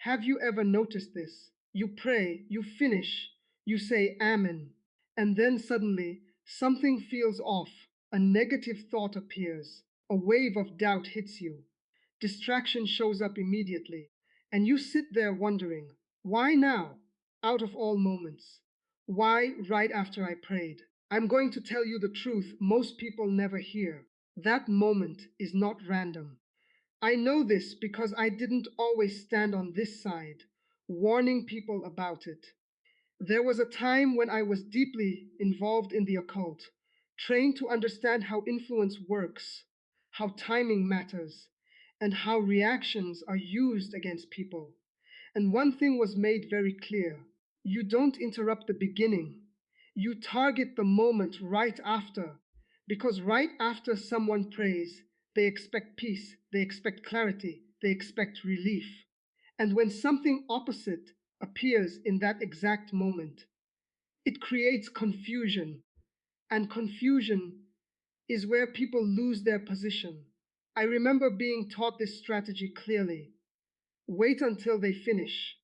Have you ever noticed this? You pray, you finish, you say Amen, and then suddenly something feels off. A negative thought appears, a wave of doubt hits you, distraction shows up immediately, and you sit there wondering, why now, out of all moments? Why right after I prayed? I'm going to tell you the truth most people never hear. That moment is not random. I know this because I didn't always stand on this side, warning people about it. There was a time when I was deeply involved in the occult, trained to understand how influence works, how timing matters, and how reactions are used against people. And one thing was made very clear: you don't interrupt the beginning, you target the moment right after. Because right after someone prays, they expect peace, they expect clarity, they expect relief. And when something opposite appears in that exact moment, it creates confusion. And confusion is where people lose their position. I remember being taught this strategy clearly: wait until they finish,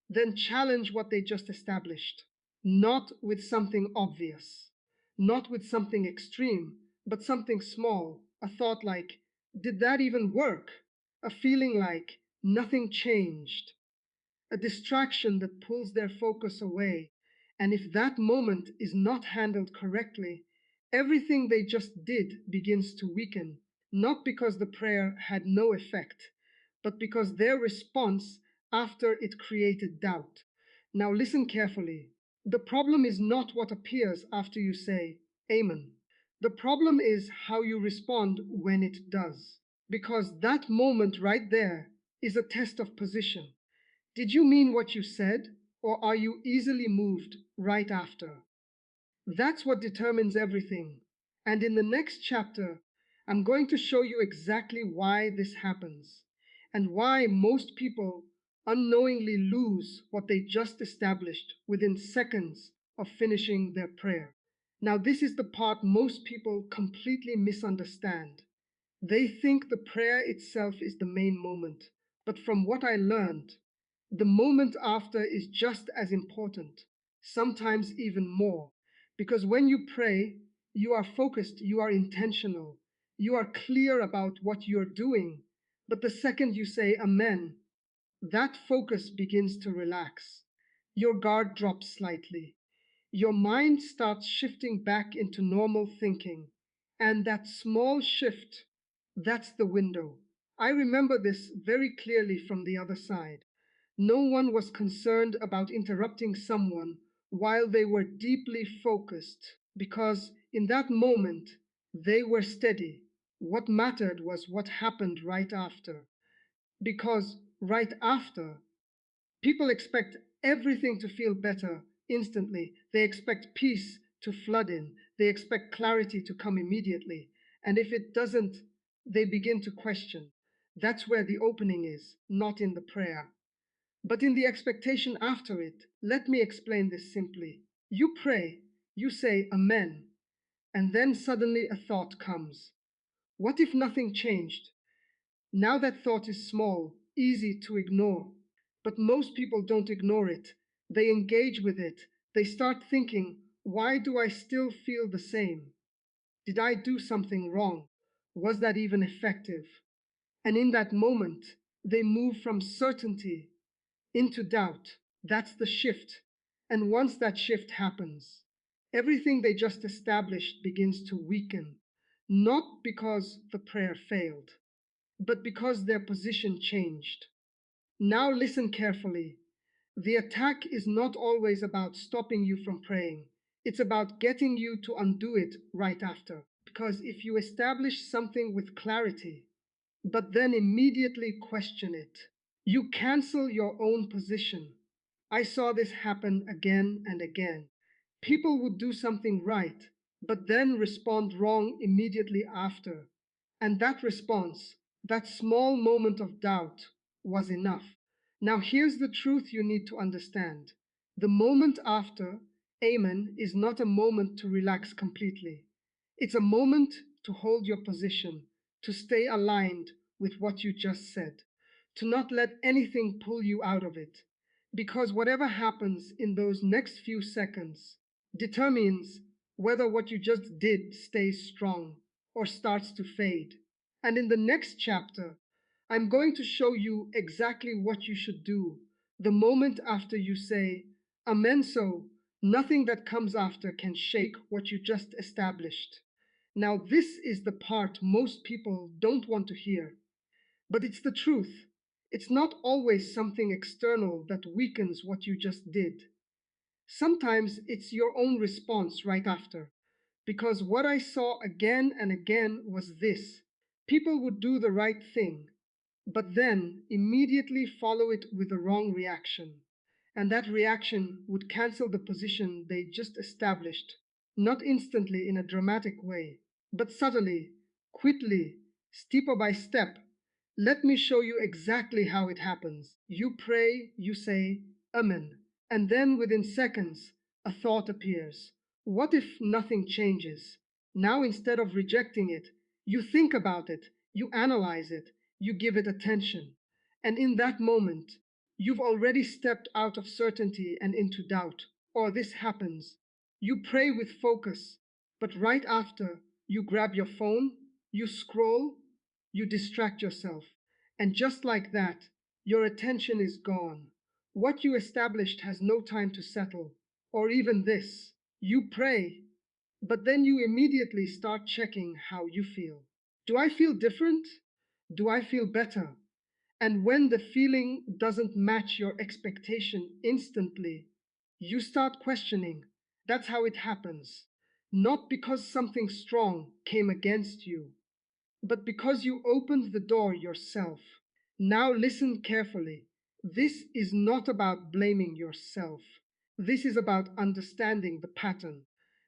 then challenge what they just established. Not with something obvious, not with something extreme, but something small. A thought like, did that even work? A feeling like, nothing changed. A distraction that pulls their focus away. And if that moment is not handled correctly, everything they just did begins to weaken, not because the prayer had no effect, but because their response after it created doubt. Now listen carefully. The problem is not what appears after you say Amen. The problem is how you respond when it does. Because that moment right there is a test of position. Did you mean what you said, or are you easily moved right after? That's what determines everything. And in the next chapter, I'm going to show you exactly why this happens and why most people unknowingly lose what they just established within seconds of finishing their prayer. Now, this is the part most people completely misunderstand. They think the prayer itself is the main moment, but from what I learned, the moment after is just as important, sometimes even more, because when you pray, you are focused, you are intentional, you are clear about what you're doing. But the second you say Amen, that focus begins to relax. Your guard drops slightly. Your mind starts shifting back into normal thinking. And that small shift, that's the window. I remember this very clearly from the other side. No one was concerned about interrupting someone while they were deeply focused, because in that moment they were steady. What mattered was what happened right after. Because right after, people expect everything to feel better instantly. They expect peace to flood in. They expect clarity to come immediately. And if it doesn't, they begin to question. That's where the opening is, not in the prayer, but in the expectation after it. Let me explain this simply. You pray, you say Amen, and then suddenly a thought comes. What if nothing changed? Now that thought is small, easy to ignore, but most people don't ignore it. They engage with it. They start thinking, why do I still feel the same? Did I do something wrong? Was that even effective? And in that moment, they move from certainty into doubt. That's the shift. And once that shift happens, everything they just established begins to weaken, not because the prayer failed, but because their position changed. Now listen carefully. The attack is not always about stopping you from praying. It's about getting you to undo it right after. Because if you establish something with clarity, but then immediately question it, you cancel your own position. I saw this happen again and again. People would do something right, but then respond wrong immediately after. And that response, that small moment of doubt, was enough. Now, here's the truth you need to understand. The moment after Amen is not a moment to relax completely. It's a moment to hold your position, to stay aligned with what you just said, to not let anything pull you out of it, because whatever happens in those next few seconds determines whether what you just did stays strong or starts to fade. And in the next chapter, I'm going to show you exactly what you should do the moment after you say, Amen, so nothing that comes after can shake what you just established. Now, this is the part most people don't want to hear, but it's the truth. It's not always something external that weakens what you just did. Sometimes it's your own response right after. Because what I saw again and again was this: people would do the right thing, but then immediately follow it with the wrong reaction. And that reaction would cancel the position they just established, not instantly in a dramatic way, but subtly, quickly, step by step. Let me show you exactly how it happens. You pray, you say, Amen, and then within seconds, a thought appears. What if nothing changes? Now, instead of rejecting it, you think about it, you analyze it, you give it attention. And in that moment, you've already stepped out of certainty and into doubt. Or this happens. You pray with focus, but right after, you grab your phone, you scroll, you distract yourself. And just like that, your attention is gone. What you established has no time to settle. Or even this: you pray, but then you immediately start checking how you feel. Do I feel different? Do I feel better? And when the feeling doesn't match your expectation instantly, you start questioning. That's how it happens. Not because something strong came against you, but because you opened the door yourself. Now listen carefully. This is not about blaming yourself. This is about understanding the pattern.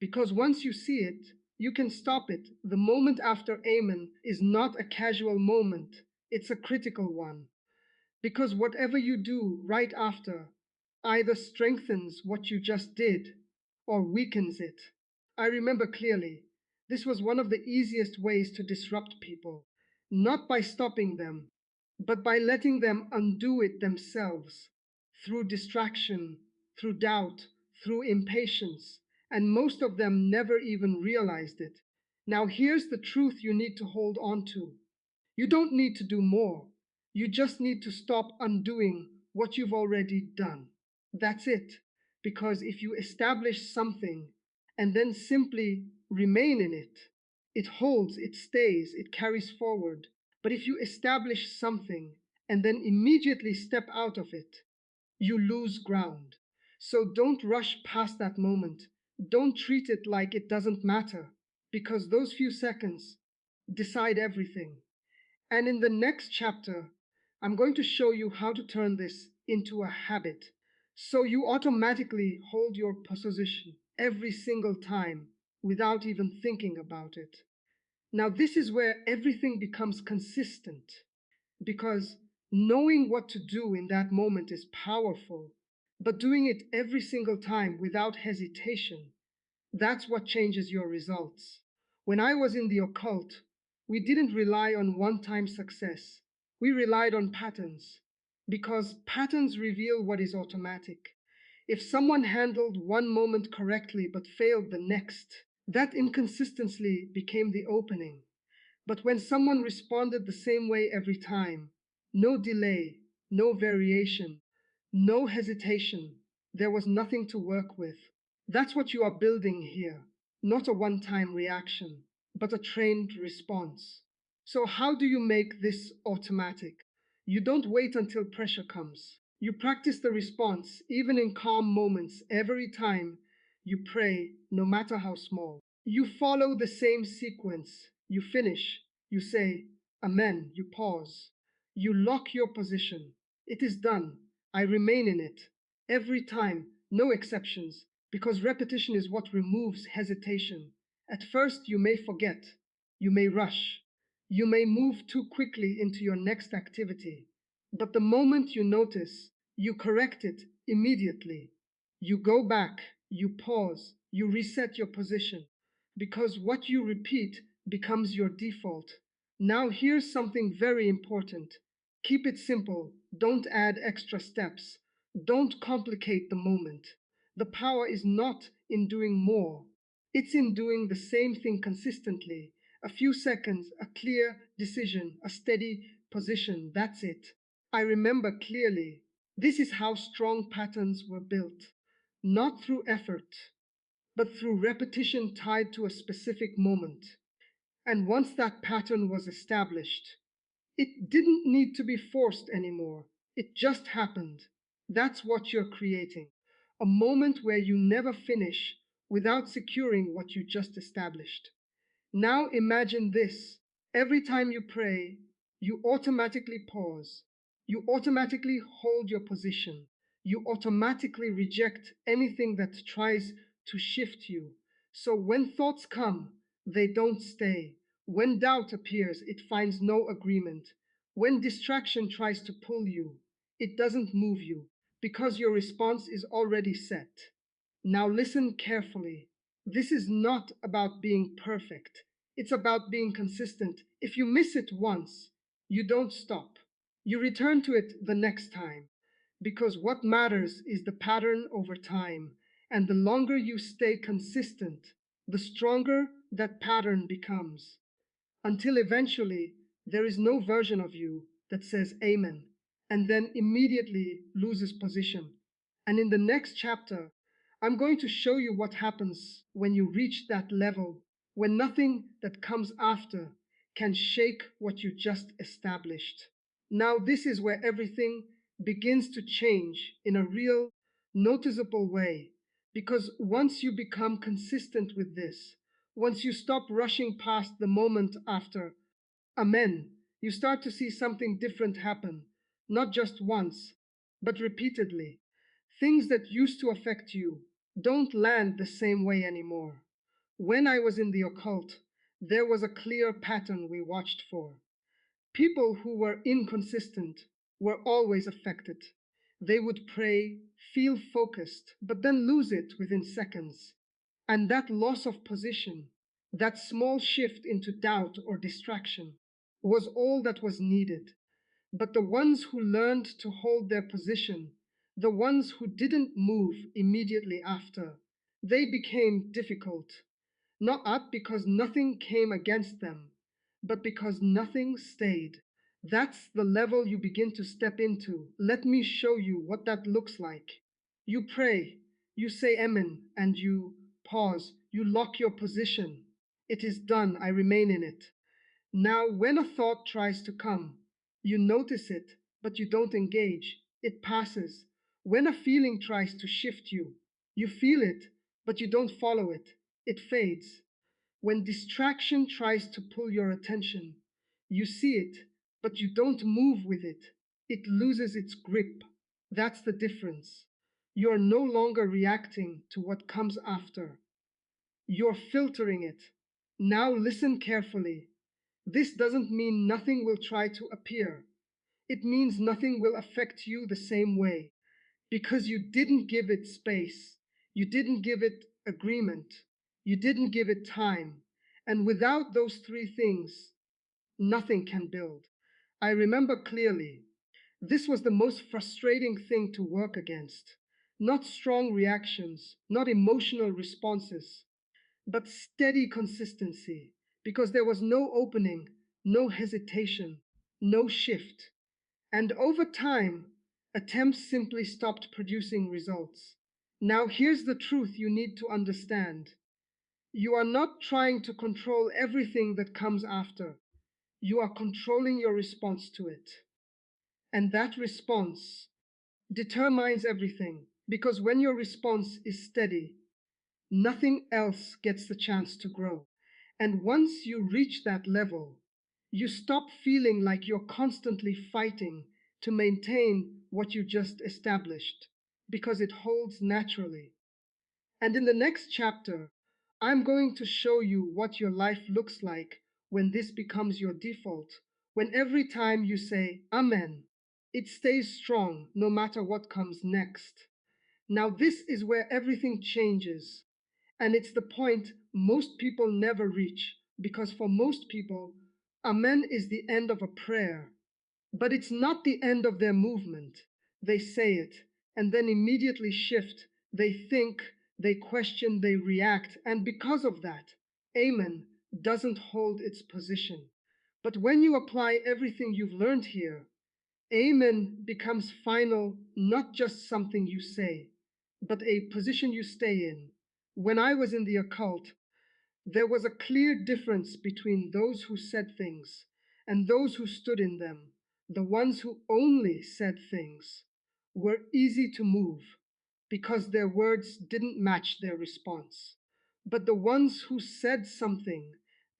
Because once you see it, you can stop it. The moment after Amen is not a casual moment, it's a critical one. Because whatever you do right after either strengthens what you just did or weakens it. I remember clearly, this was one of the easiest ways to disrupt people, not by stopping them, but by letting them undo it themselves through distraction, through doubt, through impatience, and most of them never even realized it. Now, here's the truth you need to hold on to. You don't need to do more. You just need to stop undoing what you've already done. That's it. Because if you establish something and then simply remain in it, it holds, it stays, it carries forward. But if you establish something and then immediately step out of it, you lose ground. So don't rush past that moment. Don't treat it like it doesn't matter, because those few seconds decide everything. And in the next chapter, I'm going to show you how to turn this into a habit. So you automatically hold your position every single time without even thinking about it. Now, this is where everything becomes consistent, because knowing what to do in that moment is powerful, but doing it every single time without hesitation, that's what changes your results. When I was in the occult, we didn't rely on one-time success. We relied on patterns, because patterns reveal what is automatic. If someone handled one moment correctly but failed the next, that inconsistency became the opening. But when someone responded the same way every time, no delay, no variation, no hesitation, there was nothing to work with. That's what you are building here, not a one-time reaction, but a trained response. So how do you make this automatic? You don't wait until pressure comes. You practice the response, even in calm moments, every time you pray, no matter how small. You follow the same sequence. You finish. You say, Amen. You pause. You lock your position. It is done. I remain in it. Every time, no exceptions, because repetition is what removes hesitation. At first, you may forget. You may rush. You may move too quickly into your next activity. But the moment you notice, you correct it immediately. You go back, you pause, you reset your position, because what you repeat becomes your default. Now, here's something very important. Keep it simple. Don't add extra steps. Don't complicate the moment. The power is not in doing more, it's in doing the same thing consistently. A few seconds, a clear decision, a steady position. That's it. I remember clearly. This is how strong patterns were built. Not through effort, but through repetition tied to a specific moment. And once that pattern was established, it didn't need to be forced anymore. It just happened. That's what you're creating. A moment where you never finish without securing what you just established. Now imagine this. Every time you pray, you automatically pause. You automatically hold your position. You automatically reject anything that tries to shift you. So when thoughts come, they don't stay. When doubt appears, it finds no agreement. When distraction tries to pull you, it doesn't move you because your response is already set. Now listen carefully. This is not about being perfect. It's about being consistent. If you miss it once, you don't stop. You return to it the next time. Because what matters is the pattern over time. And the longer you stay consistent, the stronger that pattern becomes. Until eventually there is no version of you that says Amen and then immediately loses position. And in the next chapter, I'm going to show you what happens when you reach that level, when nothing that comes after can shake what you just established. Now, this is where everything begins to change in a real, noticeable way. Because once you become consistent with this, once you stop rushing past the moment after Amen, you start to see something different happen, not just once, but repeatedly. Things that used to affect you don't land the same way anymore. When I was in the occult, there was a clear pattern we watched for. People who were inconsistent were always affected. They would pray, feel focused, but then lose it within seconds. And that loss of position, that small shift into doubt or distraction, was all that was needed. But the ones who learned to hold their position, the ones who didn't move immediately after, they became difficult. Not up because nothing came against them, but because nothing stayed. That's the level you begin to step into. Let me show you what that looks like. You pray, you say Amen, and you pause, you lock your position. It is done, I remain in it. Now, when a thought tries to come, you notice it, but you don't engage. It passes. When a feeling tries to shift you, you feel it, but you don't follow it. It fades. When distraction tries to pull your attention, you see it, but you don't move with it. It loses its grip. That's the difference. You're no longer reacting to what comes after. You're filtering it. Now listen carefully. This doesn't mean nothing will try to appear. It means nothing will affect you the same way because you didn't give it space, you didn't give it agreement, you didn't give it time. And without those three things, nothing can build. I remember clearly, this was the most frustrating thing to work against. Not strong reactions, not emotional responses, but steady consistency, because there was no opening, no hesitation, no shift. And over time, attempts simply stopped producing results. Now, here's the truth you need to understand. You are not trying to control everything that comes after. You are controlling your response to it. And that response determines everything, because when your response is steady, nothing else gets the chance to grow. And once you reach that level, you stop feeling like you're constantly fighting to maintain what you just established because it holds naturally. And in the next chapter, I'm going to show you what your life looks like when this becomes your default, when every time you say Amen, it stays strong no matter what comes next. Now, this is where everything changes. And it's the point most people never reach, because for most people, Amen is the end of a prayer. But it's not the end of their movement. They say it and then immediately shift. They think, they question, they react, and because of that, Amen doesn't hold its position. But when you apply everything you've learned here, Amen becomes final, not just something you say, but a position you stay in. When I was in the occult, there was a clear difference between those who said things and those who stood in them. The ones who only said things were easy to move because their words didn't match their response. But the ones who said something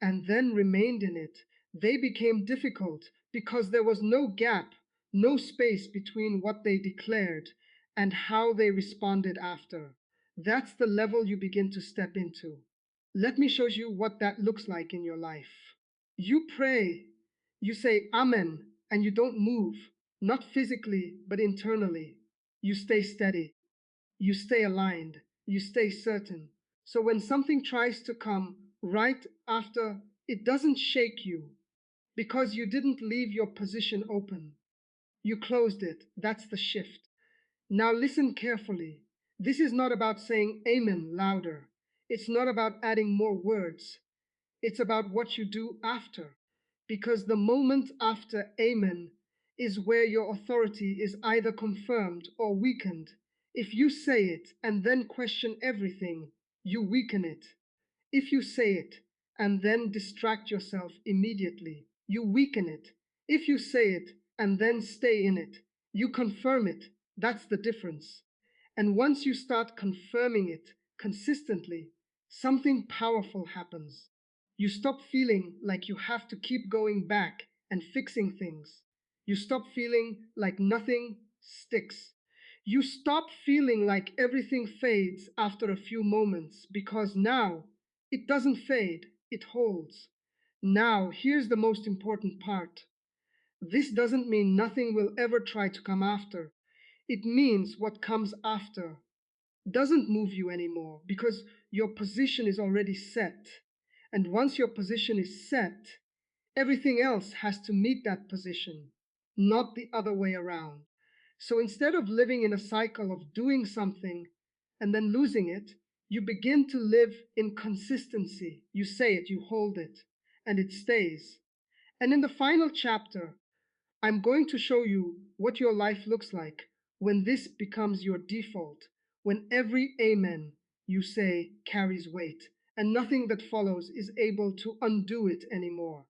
and then remained in it, they became difficult because there was no gap, no space between what they declared and how they responded after. That's the level you begin to step into. Let me show you what that looks like in your life. You pray, you say Amen, and you don't move, not physically, but internally. You stay steady, you stay aligned, you stay certain. So when something tries to come right after, it doesn't shake you because you didn't leave your position open. You closed it. That's the shift. Now listen carefully. This is not about saying Amen louder. It's not about adding more words. It's about what you do after. Because the moment after Amen is where your authority is either confirmed or weakened. If you say it and then question everything, you weaken it. If you say it and then distract yourself immediately, you weaken it. If you say it and then stay in it, you confirm it. That's the difference. And once you start confirming it consistently, something powerful happens. You stop feeling like you have to keep going back and fixing things. You stop feeling like nothing sticks. You stop feeling like everything fades after a few moments because now it doesn't fade, it holds. Now, here's the most important part. This doesn't mean nothing will ever try to come after. It means what comes after doesn't move you anymore because your position is already set. And once your position is set, everything else has to meet that position, not the other way around. So instead of living in a cycle of doing something and then losing it, you begin to live in consistency. You say it, you hold it, and it stays. And in the final chapter, I'm going to show you what your life looks like when this becomes your default, when every amen you say carries weight, and nothing that follows is able to undo it anymore.